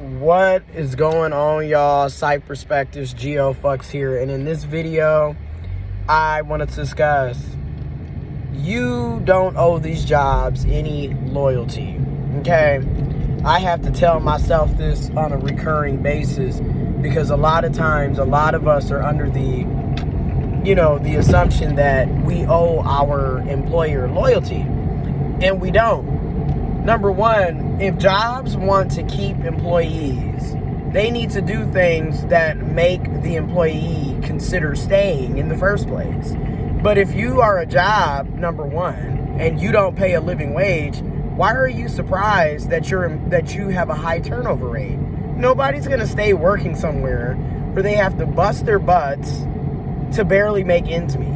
What is going on, y'all? Psych Perspectives, GeoFucks here, and in this video I wanted to discuss you don't owe these jobs any loyalty. Okay, I have to tell myself this on a recurring basis because a lot of times a lot of us are under the assumption that we owe our employer loyalty, and we don't. Number one, if jobs want to keep employees, they need to do things that make the employee consider staying in the first place. But if you are a job, number one, and you don't pay a living wage, why are you surprised that you have a high turnover rate? Nobody's going to stay working somewhere where they have to bust their butts to barely make ends meet.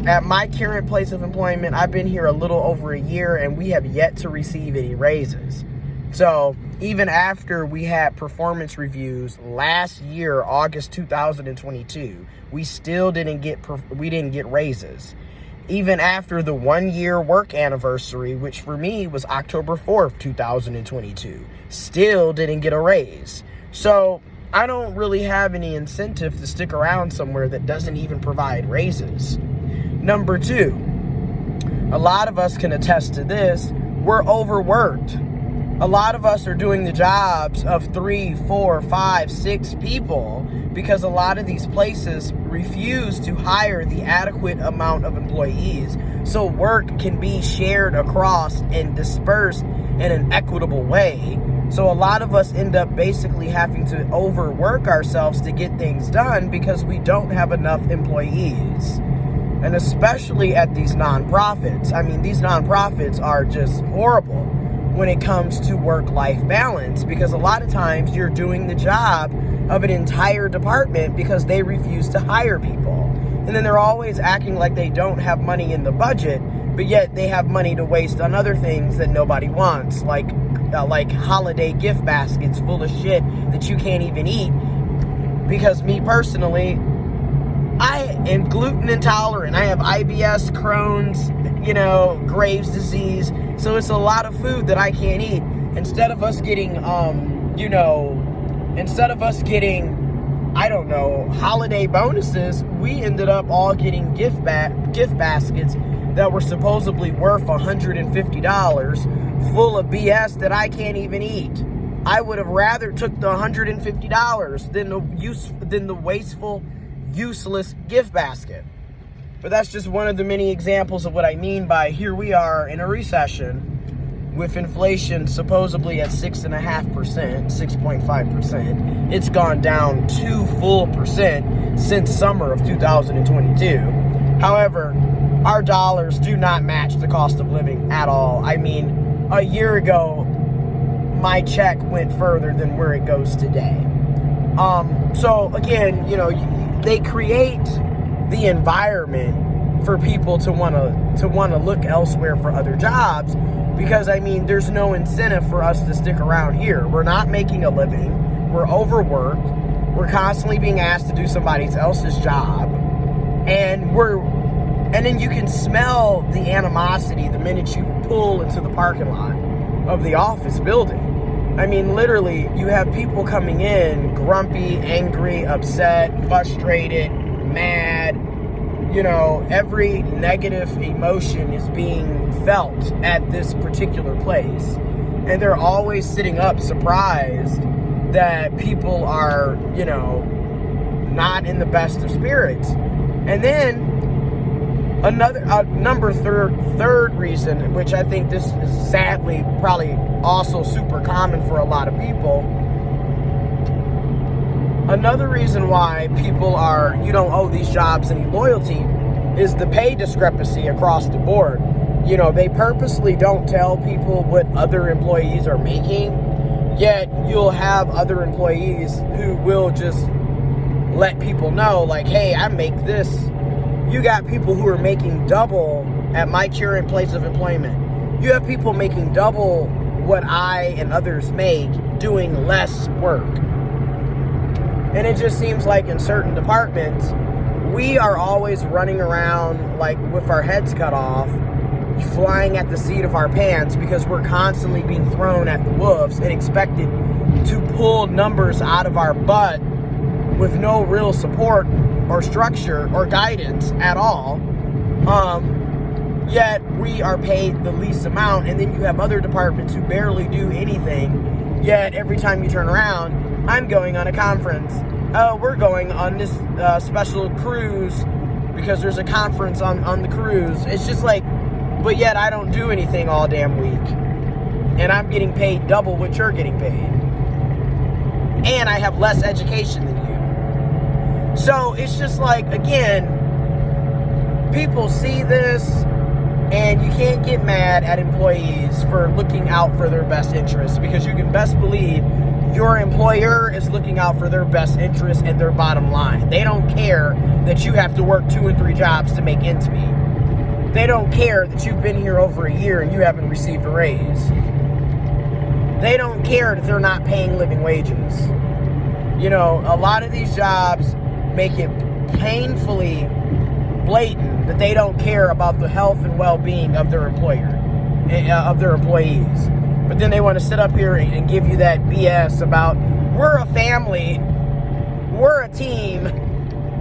At my current place of employment, I've been here a little over a year and we have yet to receive any raises. So even after we had performance reviews last year, August 2022, we still didn't get raises. Even after the 1 year work anniversary, which for me was October 4th, 2022, still didn't get a raise. So I don't really have any incentive to stick around somewhere that doesn't even provide raises. Number two, a lot of us can attest to this. We're overworked. A lot of us are doing the jobs of 3, 4, 5, 6 people because a lot of these places refuse to hire the adequate amount of employees so work can be shared across and dispersed in an equitable way. So a lot of us end up basically having to overwork ourselves to get things done because we don't have enough employees. And especially at these nonprofits. I mean, these nonprofits are just horrible when it comes to work-life balance because a lot of times you're doing the job of an entire department because they refuse to hire people. And then they're always acting like they don't have money in the budget, but yet they have money to waste on other things that nobody wants, like holiday gift baskets full of shit that you can't even eat. Because me personally, I am gluten intolerant. I have IBS, Crohn's, Graves' disease. So it's a lot of food that I can't eat. Instead of us getting, holiday bonuses, we ended up all getting gift baskets that were supposedly worth $150, full of BS that I can't even eat. I would have rather took the $150 than the wasteful, useless gift basket. But that's just one of the many examples of what I mean by here we are in a recession with inflation supposedly at 6.5%, 6.5%. It's gone down 2 full percent since summer of 2022. However, our dollars do not match the cost of living at all. I mean, a year ago, my check went further than where it goes today. So again, they create the environment for people to want to look elsewhere for other jobs because, there's no incentive for us to stick around here. We're not making a living. We're overworked. We're constantly being asked to do somebody else's job. And then you can smell the animosity the minute you pull into the parking lot of the office building. Literally, you have people coming in grumpy, angry, upset, frustrated, mad. Every negative emotion is being felt at this particular place. And they're always sitting up surprised that people are, not in the best of spirits. And then third reason, which I think this is sadly probably also super common for a lot of people. Another reason why you don't owe these jobs any loyalty is the pay discrepancy across the board. They purposely don't tell people what other employees are making, yet you'll have other employees who will just let people know, like, hey, I make this. You got people who are making double at my current place of employment. You have people making double what I and others make doing less work. And it just seems like in certain departments, we are always running around like with our heads cut off, flying at the seat of our pants because we're constantly being thrown at the wolves and expected to pull numbers out of our butt with no real support or structure or guidance at all. Yet we are paid the least amount, and then you have other departments who barely do anything. Yet every time you turn around, I'm going on a conference. Oh, we're going on this special cruise because there's a conference on the cruise. It's just like, but yet I don't do anything all damn week. And I'm getting paid double what you're getting paid. And I have less education than you. So it's just like, again, people see this, and you can't get mad at employees for looking out for their best interests, because you can best believe your employer is looking out for their best interests and their bottom line. They don't care that you have to work 2 and 3 jobs to make ends meet. They don't care that you've been here over a year and you haven't received a raise. They don't care that they're not paying living wages. You know, a lot of these jobs make it painfully blatant that they don't care about the health and well-being of their employer, of their employees. But then they want to sit up here and give you that BS about, we're a family, we're a team.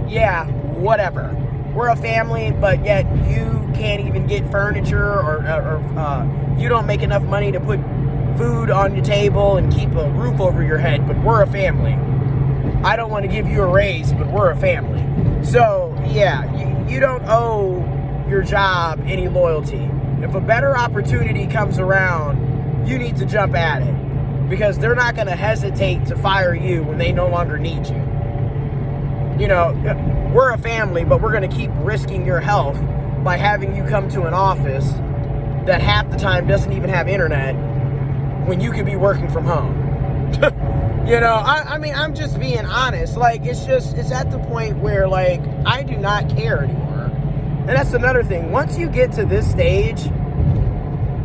Yeah, whatever. We're a family, but yet you can't even get furniture, or you don't make enough money to put food on your table and keep a roof over your head, but we're a family. I don't want to give you a raise, but we're a family. So, yeah, you don't owe your job any loyalty. If a better opportunity comes around, you need to jump at it, because they're not going to hesitate to fire you when they no longer need you. You know, we're a family, but we're going to keep risking your health by having you come to an office that half the time doesn't even have internet when you could be working from home. You know, I mean, I'm just being honest. Like, it's at the point where, like, I do not care anymore. And that's another thing. Once you get to this stage,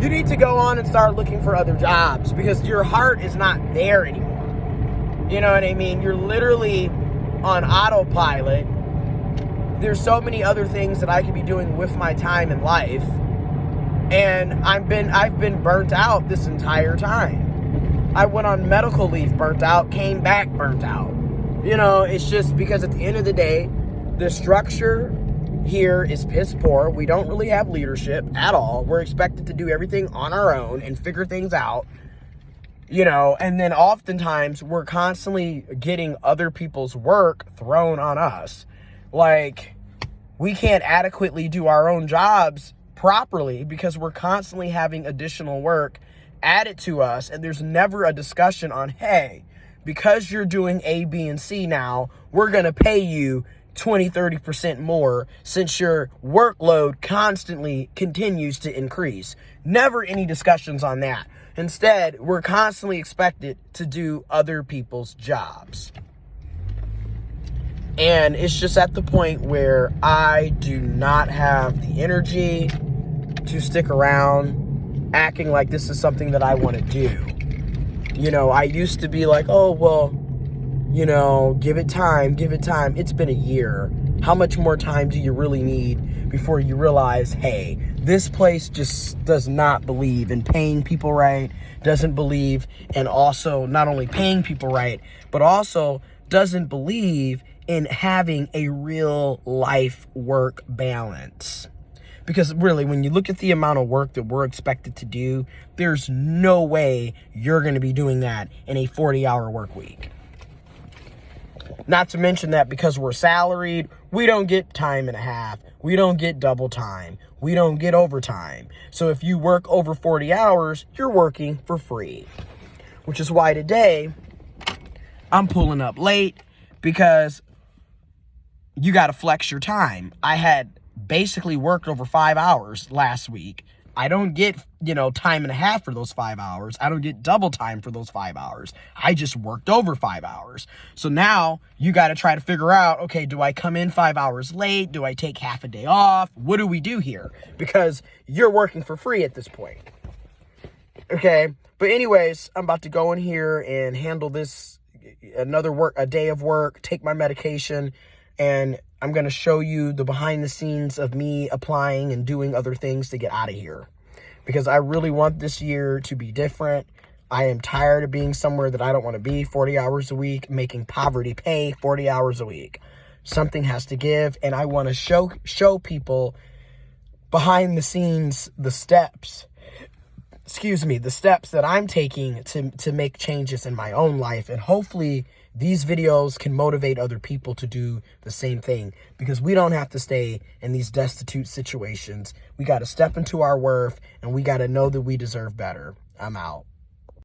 you need to go on and start looking for other jobs, because your heart is not there anymore. You know what I mean? You're literally on autopilot. There's so many other things that I could be doing with my time in life. And I've been burnt out this entire time. I went on medical leave burnt out, came back burnt out. You know, it's just because at the end of the day, the structure here is piss poor. We don't really have leadership at all. We're expected to do everything on our own and figure things out. You know, and then oftentimes we're constantly getting other people's work thrown on us. Like, we can't adequately do our own jobs properly because we're constantly having additional work added to us, and there's never a discussion on, hey, because you're doing A, B, and C now, we're going to pay you 20-30% more since your workload constantly continues to increase. Never any discussions on that. Instead, we're constantly expected to do other people's jobs. And it's just at the point where I do not have the energy to stick around acting like this is something that I want to do. You know, I used to be like, oh, well, you know, give it time. It's been a year. How much more time do you really need before you realize, hey, this place just does not believe in paying people right, doesn't believe in also not only paying people right, but also doesn't believe in having a real life work balance. Because really, when you look at the amount of work that we're expected to do, there's no way you're going to be doing that in a 40-hour work week. Not to mention that because we're salaried, we don't get time and a half. We don't get double time. We don't get overtime. So if you work over 40 hours, you're working for free. Which is why today, I'm pulling up late, because you got to flex your time. I had basically worked over 5 hours last week. I don't get, time and a half for those 5 hours. I don't get double time for those 5 hours. I just worked over 5 hours. So now you got to try to figure out, okay, do I come in 5 hours late? Do I take half a day off? What do we do here? Because you're working for free at this point. Okay. But anyways, I'm about to go in here and handle this, a day of work, take my medication, and I'm going to show you the behind the scenes of me applying and doing other things to get out of here. Because I really want this year to be different. I am tired of being somewhere that I don't want to be 40 hours a week, making poverty pay 40 hours a week. Something has to give, and I want to show people behind the scenes the steps that I'm taking to make changes in my own life. And hopefully these videos can motivate other people to do the same thing, because we don't have to stay in these destitute situations. We got to step into our worth, and we got to know that we deserve better. I'm out.